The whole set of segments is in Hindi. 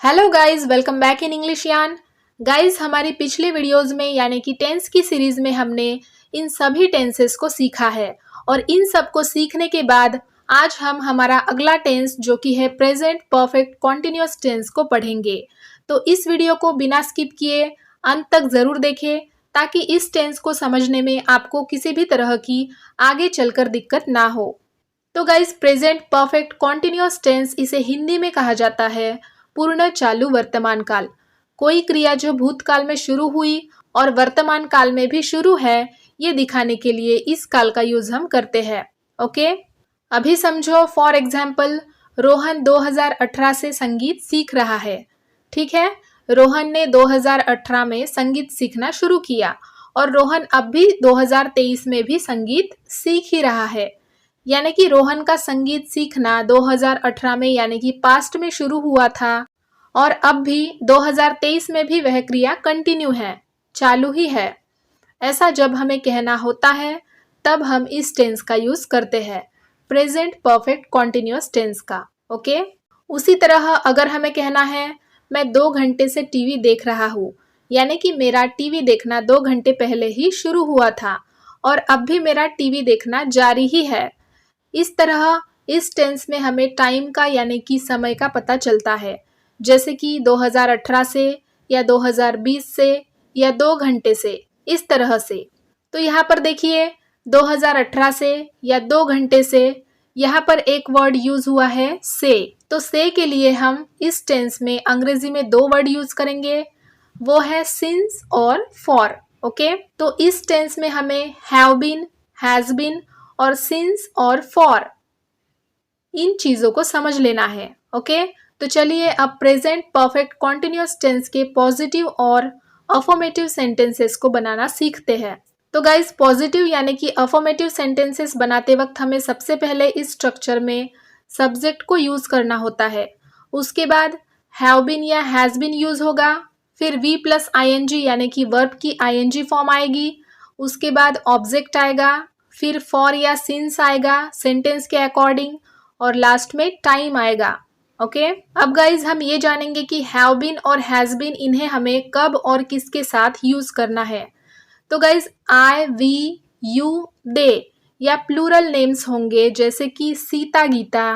Hello guys, welcome back in English यान। गाइस, हमारी पिछले वीडियोस में यानी कि टेंस की सीरीज में हमने इन सभी टेंसेस को सीखा है और इन सब को सीखने के बाद आज हम हमारा अगला टेंस जो कि है प्रेजेंट परफेक्ट कॉन्टिन्यूअस टेंस को पढ़ेंगे। तो इस वीडियो को बिना स्किप किए अंत तक जरूर देखें ताकि इस टेंस को समझने में आपको किसी भी तरह की आगे चलकर दिक्कत ना हो। तो guys, present perfect continuous tense इसे हिंदी में कहा जाता है पूर्ण चालू वर्तमान काल। कोई क्रिया जो भूतकाल में शुरू हुई और वर्तमान काल में भी शुरू है, ये दिखाने के लिए इस काल का यूज हम करते हैं। ओके, अभी समझो। फॉर एग्जाम्पल, रोहन 2018 से संगीत सीख रहा है। ठीक है, रोहन ने 2018 में संगीत सीखना शुरू किया और रोहन अब भी 2023 में भी संगीत सीख ही रहा है। यानी कि रोहन का संगीत सीखना 2018 में यानी कि पास्ट में शुरू हुआ था और अब भी 2023 में भी वह क्रिया कंटिन्यू है, चालू ही है। ऐसा जब हमें कहना होता है तब हम इस टेंस का यूज करते हैं, प्रेजेंट परफेक्ट कॉन्टिन्यूअस टेंस का। ओके, उसी तरह अगर हमें कहना है मैं 2 घंटे से टीवी देख रहा हूँ, यानी कि मेरा टीवी देखना 2 घंटे पहले ही शुरू हुआ था और अब भी मेरा टीवी देखना जारी ही है। इस तरह इस टेंस में हमें टाइम का यानी कि समय का पता चलता है, जैसे कि 2018 से या 2020 से या 2 घंटे से, इस तरह से। तो यहाँ पर देखिए, 2018 से या 2 घंटे से, यहाँ पर एक वर्ड यूज हुआ है से। तो से के लिए हम इस टेंस में अंग्रेजी में 2 वर्ड यूज करेंगे, वो है सिंस और फॉर। ओके, तो इस टेंस में हमें हैव बीन, हैज बीन और सिंस और फॉर इन चीजों को समझ लेना है। ओके, तो चलिए अब प्रेजेंट परफेक्ट कॉन्टिन्यूअस टेंस के पॉजिटिव और अफर्मेटिव सेंटेंसेस को बनाना सीखते हैं। तो गाइस, पॉजिटिव यानी कि अफर्मेटिव सेंटेंसेस बनाते वक्त हमें सबसे पहले इस स्ट्रक्चर में सब्जेक्ट को यूज करना होता है। उसके बाद हैव बीन या हैज बीन यूज होगा, फिर वी प्लस आईएनजी यानी कि वर्ब की आईएनजी फॉर्म आएगी, उसके बाद ऑब्जेक्ट आएगा, फिर फॉर या सिंस आएगा सेंटेंस के अकॉर्डिंग और लास्ट में टाइम आएगा। ओके, अब गाइज हम ये जानेंगे कि हैव बीन और हैज बीन इन्हें हमें कब और किसके साथ यूज करना है। तो गाइज, आई, वी, यू, दे या प्लूरल नेम्स होंगे, जैसे कि सीता गीता,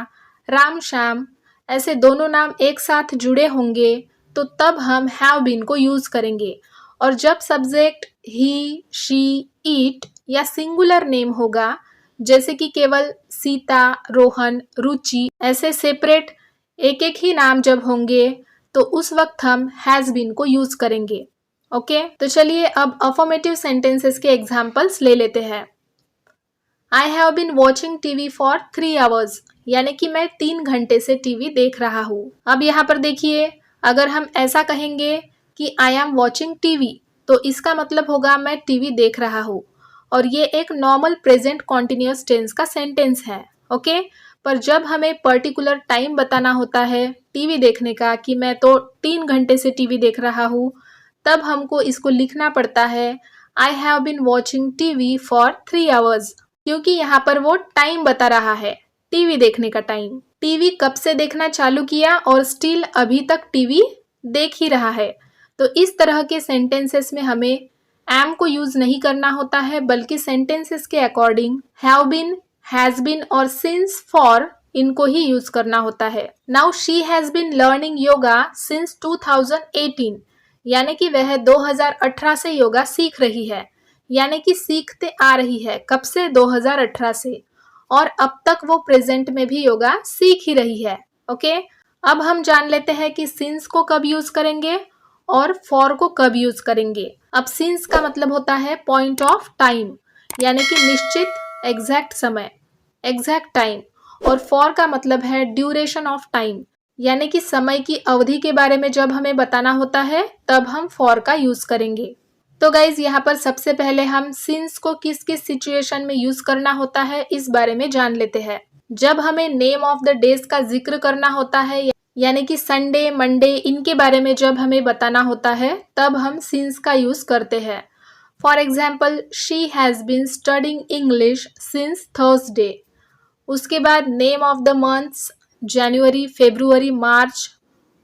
राम श्याम, ऐसे दोनों नाम एक साथ जुड़े होंगे तो तब हम हैव बीन को यूज करेंगे। और जब सब्जेक्ट ही, शी, इट या सिंगुलर नेम होगा, जैसे कि केवल सीता, रोहन, रुचि, ऐसे सेपरेट एक एक ही नाम जब होंगे तो उस वक्त हम हैज बीन को यूज करेंगे। ओके, तो चलिए अब अफर्मेटिव सेंटेंसेस के एग्जांपल्स ले लेते हैं। I have been watching TV for 3 hours, यानी कि मैं 3 घंटे से टीवी देख रहा हूँ। अब यहाँ पर देखिए, अगर हम ऐसा कहेंगे कि आई एम वॉचिंग टीवी, तो इसका मतलब होगा मैं टीवी देख रहा हूँ और ये एक नॉर्मल प्रेजेंट कॉन्टिन्यूअस टेंस का सेंटेंस है। ओके, पर जब हमें पर्टिकुलर टाइम बताना होता है टीवी देखने का कि मैं तो 3 घंटे से टीवी देख रहा हूँ, तब हमको इसको लिखना पड़ता है I have been watching TV for 3 hours, क्योंकि यहाँ पर वो टाइम बता रहा है, टीवी देखने का टाइम। टीवी कब से देखना चालू किया और स्टिल अभी तक टीवी देख ही रहा है। तो इस तरह के सेंटेंसेस में हमें एम को यूज नहीं करना होता है, बल्कि सेंटेंसेस के according have been, has been और सिंस फॉर इनको ही यूज करना होता है। Now she has been learning yoga since 2018, यानी कि वह 2018 से योगा सीख रही है, यानी कि सीखते आ रही है। कब से? 2018 से, और अब तक वो प्रेजेंट में भी योगा सीख ही रही है। ओके, अब हम जान लेते हैं कि सिंस को कब यूज करेंगे और फॉर को कब यूज करेंगे। अब सिंस का मतलब होता है पॉइंट ऑफ टाइम, यानी कि निश्चित, एग्जैक्ट समय, एग्जैक्ट टाइम, और फॉर का मतलब है ड्यूरेशन ऑफ टाइम, यानी कि समय की अवधि के बारे में जब हमें बताना होता है तब हम फॉर का यूज करेंगे। तो गाइज, यहाँ पर सबसे पहले हम सिंस को किस किस सिचुएशन में यूज करना होता है इस बारे में जान लेते हैं। जब हमें नेम ऑफ द डेज का जिक्र करना होता है, यानी कि संडे, मंडे, इनके बारे में जब हमें बताना होता है तब हम सिंस का यूज करते हैं। For example, she has been studying English since Thursday. उसके बाद name of the months, January, February, March,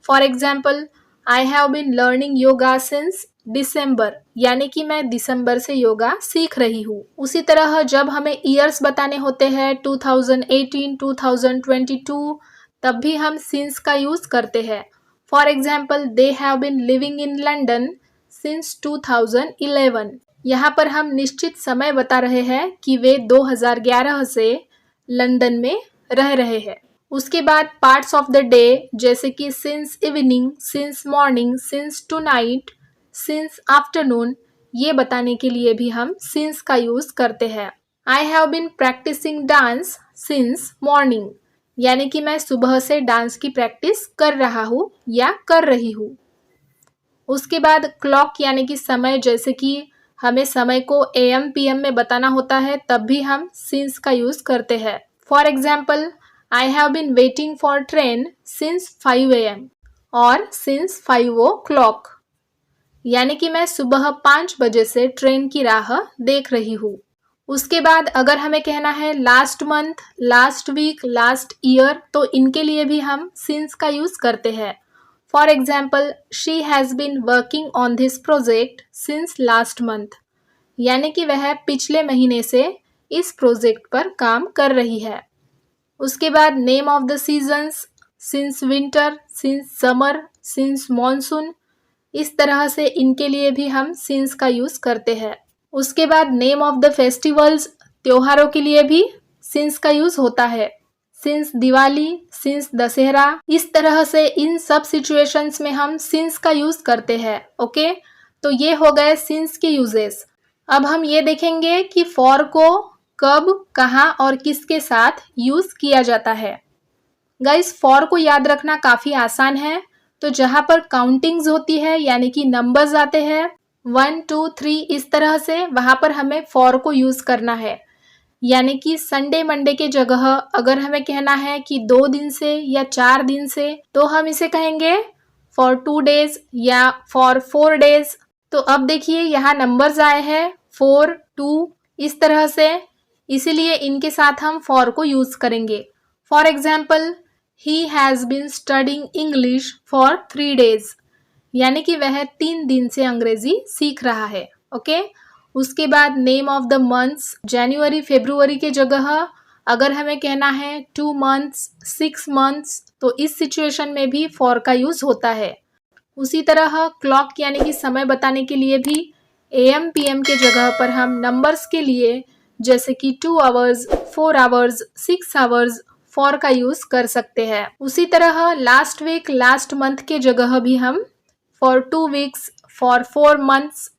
for example, I have been learning yoga since December, यानी कि मैं दिसंबर से योगा सीख रही हूँ। उसी तरह जब हमें ईयर्स बताने होते हैं 2018, 2022, तब भी हम सिंस का यूज करते हैं। For example, they have been living in London since 2011। यहाँ पर हम निश्चित समय बता रहे हैं कि वे 2011 से लंदन में रह रहे हैं। उसके बाद पार्ट्स ऑफ द डे, जैसे कि since evening, since morning, since to night, since afternoon, ये बताने के लिए भी हम सिंस का यूज करते हैं। I have been practising dance since morning, यानी कि मैं सुबह से डांस की प्रैक्टिस कर रहा हूँ या कर रही हूँ। उसके बाद क्लॉक यानी कि समय, जैसे कि हमें समय को AM PM में बताना होता है, तब भी हम सिंस का यूज करते हैं। For example, I have been waiting for train since 5 AM और सिंस 5 o'clock, यानी कि मैं सुबह 5 बजे से ट्रेन की राह देख रही हूँ। उसके बाद अगर हमें कहना है last month, last week, last year, तो इनके लिए भी हम सिंस का यूज करते हैं। For example, she has been working on this project since last month, यानी कि वह पिछले महीने से इस प्रोजेक्ट पर काम कर रही है। उसके बाद name of the seasons, since winter, since summer, since monsoon, इस तरह से इनके लिए भी हम सिंस का यूज करते हैं। उसके बाद नेम ऑफ द फेस्टिवल्स, त्योहारों के लिए भी सिंस का यूज होता है। सिंस दिवाली, सिंस दशहरा, इस तरह से इन सब सिचुएशंस में हम सिंस का यूज करते हैं। ओके, तो ये हो गए सिंस के यूजेस। अब हम ये देखेंगे कि फॉर को कब, कहाँ और किसके साथ यूज किया जाता है। गाइस, फॉर को याद रखना काफी आसान है। तो जहां पर काउंटिंग्स होती है, यानी कि नंबर्स आते हैं 1 2 3 इस तरह से, वहां पर हमें फॉर को यूज करना है। यानी कि संडे मंडे के जगह अगर हमें कहना है कि 2 दिन से या 4 दिन से, तो हम इसे कहेंगे फॉर 2 days या फॉर 4 days। तो अब देखिए यहाँ नंबर्स आए हैं 4, 2 इस तरह से, इसीलिए इनके साथ हम फॉर को यूज करेंगे। For example, he has been studying English for 3 days, यानी कि वह 3 दिन से अंग्रेजी सीख रहा है। ओके, उसके बाद नेम ऑफ द मंथ्स, जनवरी फरवरी के जगह अगर हमें कहना है 2 months, 6 months, तो इस सिचुएशन में भी फॉर का यूज होता है। उसी तरह क्लॉक यानी कि समय बताने के लिए भी AM PM के जगह पर हम नंबर्स के लिए जैसे कि 2 hours, 4 hours, 6 hours फॉर का यूज कर सकते हैं। उसी तरह लास्ट वीक, लास्ट मंथ के जगह भी हम फॉर 2 weeks, फॉर 4 months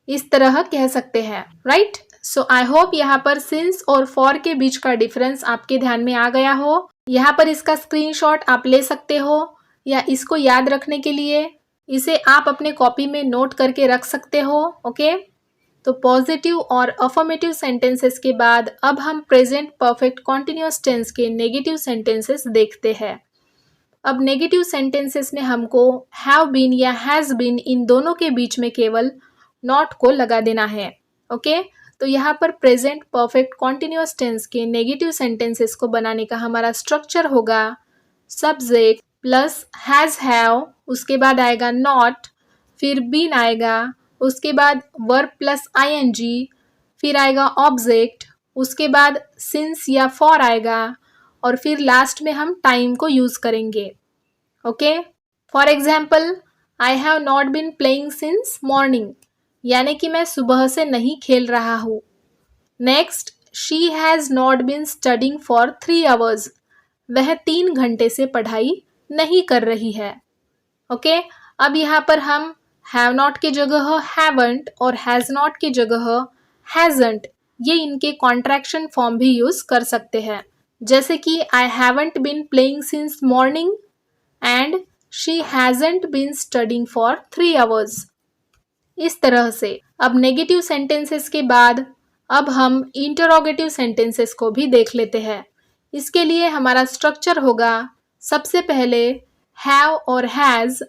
इस तरह कह सकते हैं। राइट, सो आई होप यहाँ पर सिंस और फॉर के बीच का डिफरेंस आपके ध्यान में आ गया हो। यहाँ पर इसका स्क्रीनशॉट आप ले सकते हो, या इसको याद रखने के लिए इसे आप अपने कॉपी में नोट करके रख सकते हो। ओके, तो पॉजिटिव और अफर्मेटिव सेंटेंसेस के बाद अब हम प्रेजेंट परफेक्ट कॉन्टिन्यूअस टेंस के नेगेटिव सेंटेंसेस देखते हैं। अब नेगेटिव सेंटेंसेस में हमको हैव बीन या हैज़ बीन इन दोनों के बीच में केवल नॉट को लगा देना है। ओके, तो यहाँ पर प्रेजेंट परफेक्ट कॉन्टिन्यूअस टेंस के नेगेटिव सेंटेंसेस को बनाने का हमारा स्ट्रक्चर होगा सब्जेक्ट प्लस हैज़ हैव, उसके बाद आएगा नॉट, फिर बीन आएगा, उसके बाद वर्ब प्लस ING, फिर आएगा ऑब्जेक्ट, उसके बाद सिंस या फॉर आएगा, और फिर लास्ट में हम टाइम को यूज करेंगे। Okay, for example, I have not been playing since morning, यानी कि मैं सुबह से नहीं खेल रहा हूँ। Next, she has not been studying for 3 hours, वह 3 घंटे से पढ़ाई नहीं कर रही है। ओके, अब यहाँ पर हम हैव नॉट के जगह हैवंट और हैज़ नॉट के जगह हैजंट, ये इनके कॉन्ट्रैक्शन फॉर्म भी यूज कर सकते हैं। जैसे कि I haven't been playing since morning and she hasn't been studying for 3 hours। इस तरह से अब नेगेटिव सेंटेंसेस के बाद अब हम इंटरोगेटिव सेंटेंसेस को भी देख लेते हैं। इसके लिए हमारा स्ट्रक्चर होगा सबसे पहले हैव और हैज़,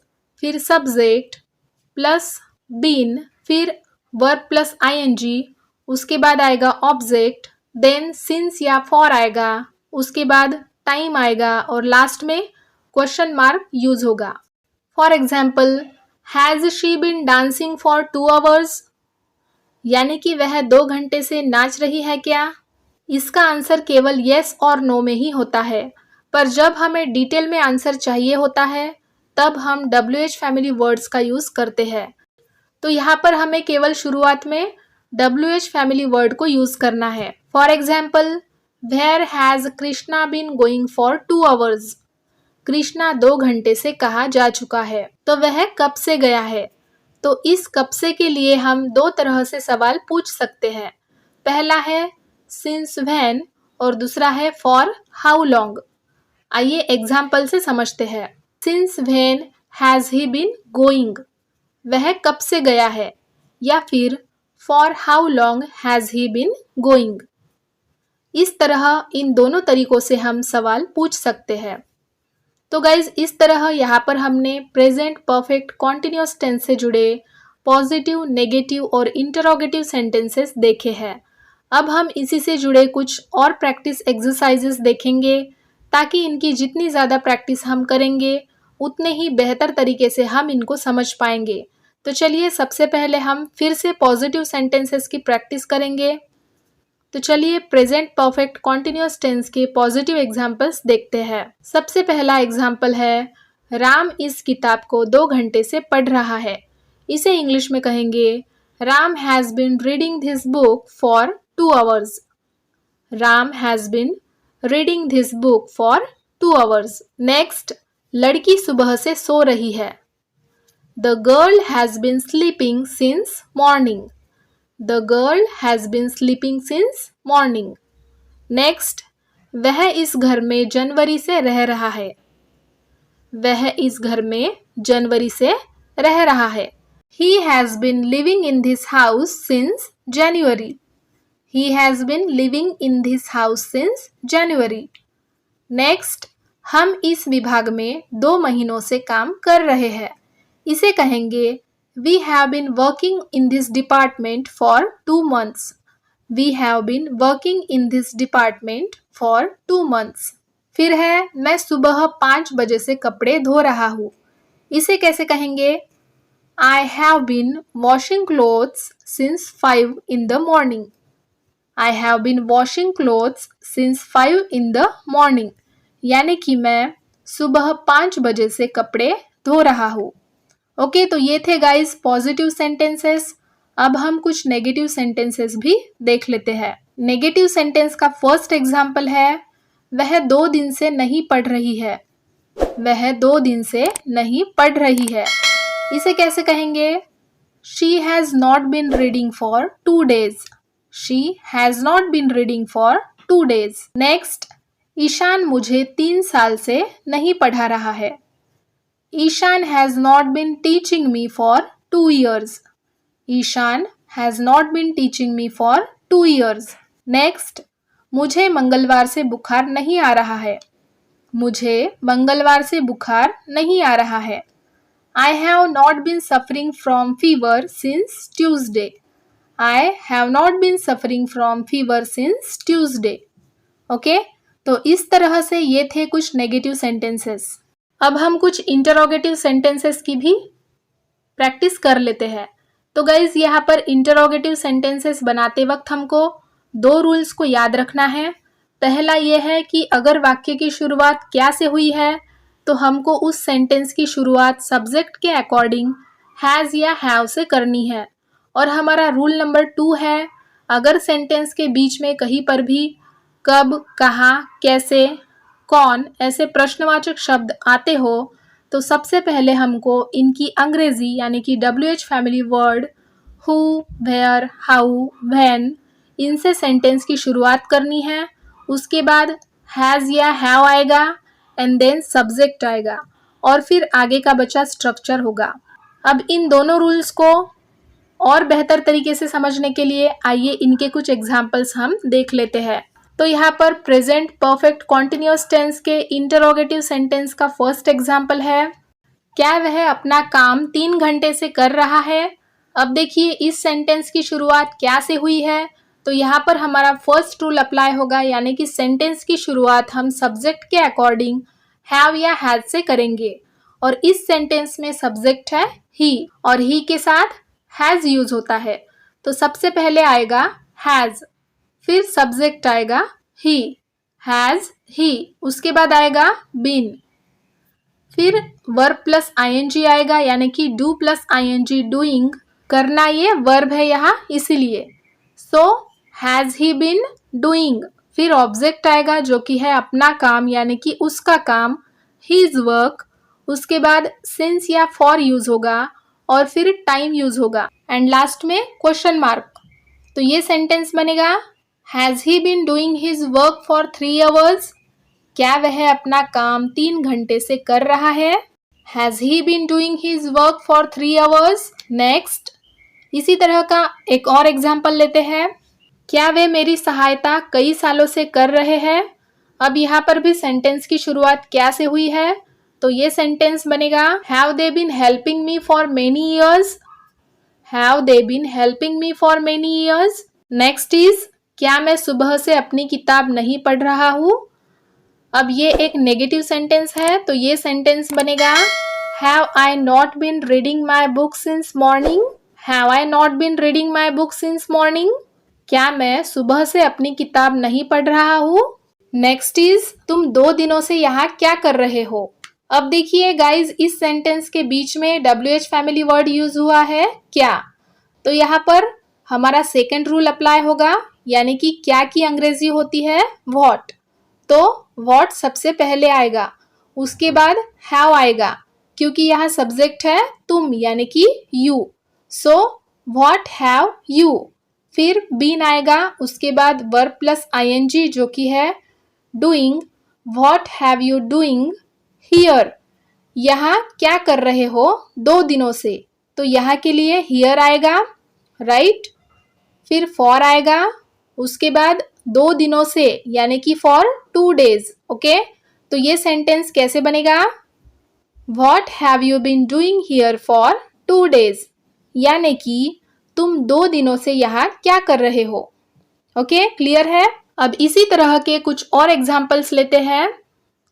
फिर सब्जेक्ट प्लस बीन, फिर वर्ब प्लस ING, उसके बाद आएगा ऑब्जेक्ट, देन सिंस या फॉर आएगा, उसके बाद टाइम आएगा और लास्ट में क्वेश्चन मार्क यूज होगा। For example, has she been dancing for 2 hours, यानी कि वह 2 घंटे से नाच रही है क्या? इसका आंसर केवल येस और नो में ही होता है, पर जब हमें डिटेल में आंसर चाहिए होता है तब हम WH फैमिली वर्ड्स का यूज करते हैं। तो यहाँ पर हमें केवल शुरुआत में WH फैमिली वर्ड को यूज करना है। For example, where has Krishna been going for 2 hours, Krishna 2 घंटे से कहाँ जा चुका है, तो वह कब से गया है। तो इस कब से के लिए हम 2 तरह से सवाल पूछ सकते हैं। पहला है सिंस व्हेन और दूसरा है फॉर हाउ लॉन्ग। आइए एग्जाम्पल से समझते हैं। Since when has he been going, वह कब से गया है, या फिर for how long has he been going. इस तरह इन दोनों तरीकों से हम सवाल पूछ सकते हैं। तो गाइज, इस तरह यहाँ पर हमने प्रेजेंट परफेक्ट कॉन्टिन्यूअस टेंस से जुड़े पॉजिटिव, नेगेटिव और इंटरोगेटिव सेंटेंसेस देखे हैं। अब हम इसी से जुड़े कुछ और प्रैक्टिस एक्सरसाइजेस देखेंगे, ताकि इनकी जितनी ज़्यादा प्रैक्टिस हम करेंगे उतने ही बेहतर तरीके से हम इनको समझ पाएंगे। तो चलिए सबसे पहले हम फिर से पॉजिटिव सेंटेंसेस की प्रैक्टिस करेंगे। तो चलिए प्रेजेंट परफेक्ट कॉन्टिन्यूअस टेंस के पॉजिटिव एग्जाम्पल्स देखते हैं। सबसे पहला एग्जाम्पल है, राम इस किताब को 2 घंटे से पढ़ रहा है। इसे इंग्लिश में कहेंगे, Ram has been reading this book for 2 hours. Ram has been reading this book for 2 hours. Next, लड़की सुबह से सो रही है। The girl has been sleeping since morning. The girl has been sleeping since morning. Next, वह इस घर में जनवरी से रह रहा है। वह इस घर में जनवरी से रह रहा है। He has been living in this house since January. He has been living in this house since January. Next, हम इस विभाग में 2 महीनों से काम कर रहे हैं। इसे कहेंगे, We have been working in this department for 2 months. We have been working in this department for 2 months. फिर है, मैं सुबह 5 बजे से कपड़े धो रहा हूँ। इसे कैसे कहेंगे? I have been washing clothes since 5 in the morning. I have been washing clothes since 5 in the morning. यानी कि मैं सुबह 5 बजे से कपड़े धो रहा हूँ। ओके, तो ये थे गाइस पॉजिटिव सेंटेंसेस। अब हम कुछ नेगेटिव सेंटेंसेस भी देख लेते हैं। नेगेटिव सेंटेंस का फर्स्ट एग्जाम्पल है, वह 2 दिन से नहीं पढ़ रही है। वह 2 दिन से नहीं पढ़ रही है। इसे कैसे कहेंगे? She has not been reading for 2 days. She has not been reading for 2 days. Next, Ishan मुझे 3 साल से नहीं पढ़ा रहा है। Ishan has not been teaching me for 2 years. Ishan has not been teaching me for 2 years. Next, मुझे मंगलवार से बुखार नहीं आ रहा है। मुझे मंगलवार से बुखार नहीं आ रहा है। I have not been suffering from fever since Tuesday. I have not been suffering from fever since Tuesday. Okay, तो इस तरह से ये थे कुछ नेगेटिव सेंटेंसेस। अब हम कुछ इंटरोगेटिव सेंटेंसेस की भी प्रैक्टिस कर लेते हैं। तो गाइज, यहाँ पर इंटरोगेटिव सेंटेंसेस बनाते वक्त हमको 2 रूल्स को याद रखना है। पहला ये है कि अगर वाक्य की शुरुआत क्या से हुई है तो हमको उस सेंटेंस की शुरुआत सब्जेक्ट के अकॉर्डिंग हैज़ या हैव से करनी है। और हमारा रूल नंबर 2 है, अगर सेंटेंस के बीच में कहीं पर भी कब, कहाँ, कैसे, कौन ऐसे प्रश्नवाचक शब्द आते हो तो सबसे पहले हमको इनकी अंग्रेजी यानी कि WH family word who, where, how, when इनसे सेंटेंस की शुरुआत करनी है। उसके बाद हैज़ या हैव आएगा एंड देन सब्जेक्ट आएगा और फिर आगे का बचा स्ट्रक्चर होगा। अब इन दोनों रूल्स को और बेहतर तरीके से समझने के लिए आइए इनके कुछ एग्जाम्पल्स हम देख लेते हैं। तो यहाँ पर प्रेजेंट परफेक्ट कॉन्टिन्यूअस टेंस के इंटरोगेटिव सेंटेंस का फर्स्ट एग्जाम्पल है, क्या वह अपना काम 3 घंटे से कर रहा है। अब देखिए इस सेंटेंस की शुरुआत क्या से हुई है, तो यहाँ पर हमारा फर्स्ट रूल अप्लाई होगा, यानी कि सेंटेंस की शुरुआत हम सब्जेक्ट के अकॉर्डिंग हैव या हैज से करेंगे। और इस सेंटेंस में सब्जेक्ट है ही और ही के साथ हैज यूज होता है। तो सबसे पहले आएगा हैज, फिर सब्जेक्ट आएगा ही, हैज ही, उसके बाद आएगा बीन, फिर वर्ब प्लस आईएनजी आएगा यानी कि डू प्लस आईएनजी डूइंग, करना ये वर्ब है यहाँ इसीलिए। So has he been doing, फिर ऑब्जेक्ट आएगा जो कि है अपना काम यानी कि उसका काम, हिज वर्क, उसके बाद सिंस या फॉर यूज होगा और फिर टाइम यूज होगा एंड लास्ट में क्वेश्चन मार्क। तो ये सेंटेंस बनेगा has he been doing his work for 3 hours, क्या वह अपना काम 3 घंटे से कर रहा है। Has he been doing his work for 3 hours. Next, इसी तरह का एक और एग्जाम्पल लेते हैं, क्या वे मेरी सहायता कई सालों से कर रहे हैं। अब यहाँ पर भी सेंटेंस की शुरुआत क्या से हुई है, तो ये सेंटेंस बनेगा have they been helping me for many years, have they been helping me for many years. Next is, क्या मैं सुबह से अपनी किताब नहीं पढ़ रहा हूँ। अब ये एक नेगेटिव सेंटेंस है तो ये सेंटेंस बनेगा have I not been reading my book since morning, have I not been reading my book since morning, क्या मैं सुबह से अपनी किताब नहीं पढ़ रहा हूँ। नेक्स्ट इज, तुम 2 दिनों से यहाँ क्या कर रहे हो। अब देखिए गाइज, इस सेंटेंस के बीच में WH फैमिली वर्ड यूज हुआ है क्या, तो यहाँ पर हमारा सेकंड रूल अप्लाई होगा यानी कि क्या की अंग्रेजी होती है व्हाट, तो व्हाट सबसे पहले आएगा, उसके बाद हैव आएगा क्योंकि यहाँ सब्जेक्ट है तुम यानी कि you, so what have you, फिर बीन आएगा, उसके बाद वर्ब प्लस आईएनजी जो कि है doing, what have you doing here, यहाँ क्या कर रहे हो 2 दिनों से, तो यहाँ के लिए हियर आएगा राइट, फिर फॉर आएगा, उसके बाद 2 दिनों से यानी कि फॉर 2 डेज। ओके, तो ये सेंटेंस कैसे बनेगा, what have you been doing here for 2 days, यानी कि तुम 2 दिनों से यहाँ क्या कर रहे हो। ओके, क्लियर है। अब इसी तरह के कुछ और एग्जाम्पल्स लेते हैं,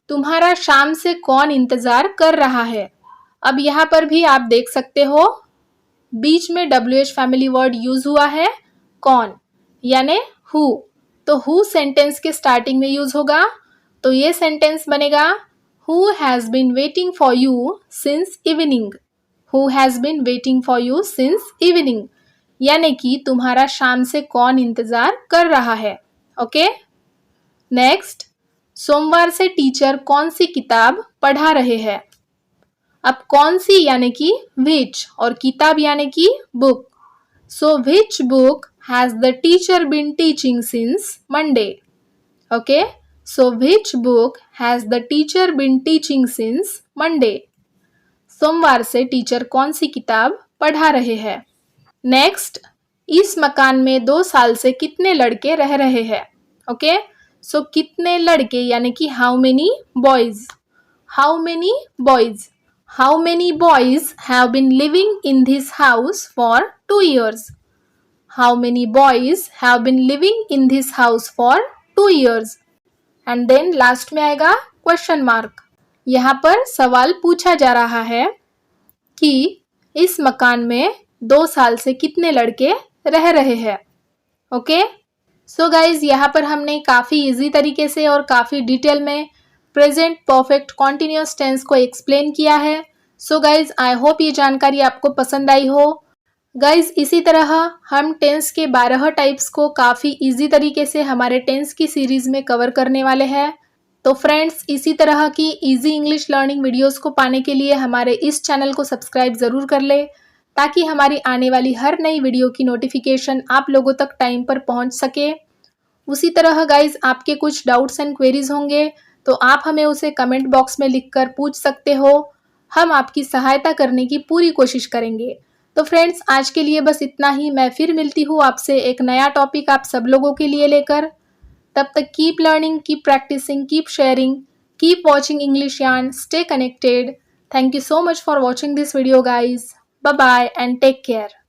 तुम्हारा शाम से कौन इंतजार कर रहा है। अब यहाँ पर भी आप देख सकते हो बीच में WH फैमिली वर्ड यूज हुआ है कौन यानी हु, तो हु सेंटेंस के स्टार्टिंग में यूज होगा, तो ये सेंटेंस बनेगा who has been waiting for you since evening, who has been waiting for you since evening, यानी कि तुम्हारा शाम से कौन इंतजार कर रहा है। ओके, नेक्स्ट, सोमवार से टीचर कौन सी किताब पढ़ा रहे हैं। अब कौन सी यानी कि विच और किताब यानी कि book, so which book has the teacher been teaching since Monday. Okay, so which book has the teacher been teaching since Monday, सोमवार से टीचर कौन सी किताब पढ़ा रहे हैं। नेक्स्ट, इस मकान में 2 साल से कितने लड़के रह रहे हैं। ओके, सो कितने लड़के यानी कि how many boys, how many boys, how many boys have been living in this house for 2 years, how many boys have been living in this house for 2 years, and then last में आएगा क्वेश्चन मार्क। यहाँ पर सवाल पूछा जा रहा है कि इस मकान में 2 साल से कितने लड़के रह रहे हैं। ओके, सो गाइज, यहाँ पर हमने काफ़ी इजी तरीके से और काफ़ी डिटेल में प्रेजेंट परफेक्ट कॉन्टिन्यूअस टेंस को एक्सप्लेन किया है। सो गाइज, आई होप ये जानकारी आपको पसंद आई हो। गाइज, इसी तरह हम टेंस के 12 टाइप्स को काफ़ी इजी तरीके से हमारे टेंस की सीरीज में कवर करने वाले हैं। तो फ्रेंड्स, इसी तरह की इजी इंग्लिश लर्निंग वीडियोस को पाने के लिए हमारे इस चैनल को सब्सक्राइब ज़रूर कर ले ताकि हमारी आने वाली हर नई वीडियो की नोटिफिकेशन आप लोगों तक टाइम पर पहुंच सके। उसी तरह गाइज, आपके कुछ डाउट्स एंड क्वेरीज होंगे तो आप हमें उसे कमेंट बॉक्स में लिखकर पूछ सकते हो, हम आपकी सहायता करने की पूरी कोशिश करेंगे। तो फ्रेंड्स, आज के लिए बस इतना ही। मैं फिर मिलती हूँ आपसे एक नया टॉपिक आप सब लोगों के लिए लेकर। तब तक keep learning, keep practising, keep sharing, keep watching English yarn, stay connected. Thank you so much for watching this video guys. Bye bye and take care.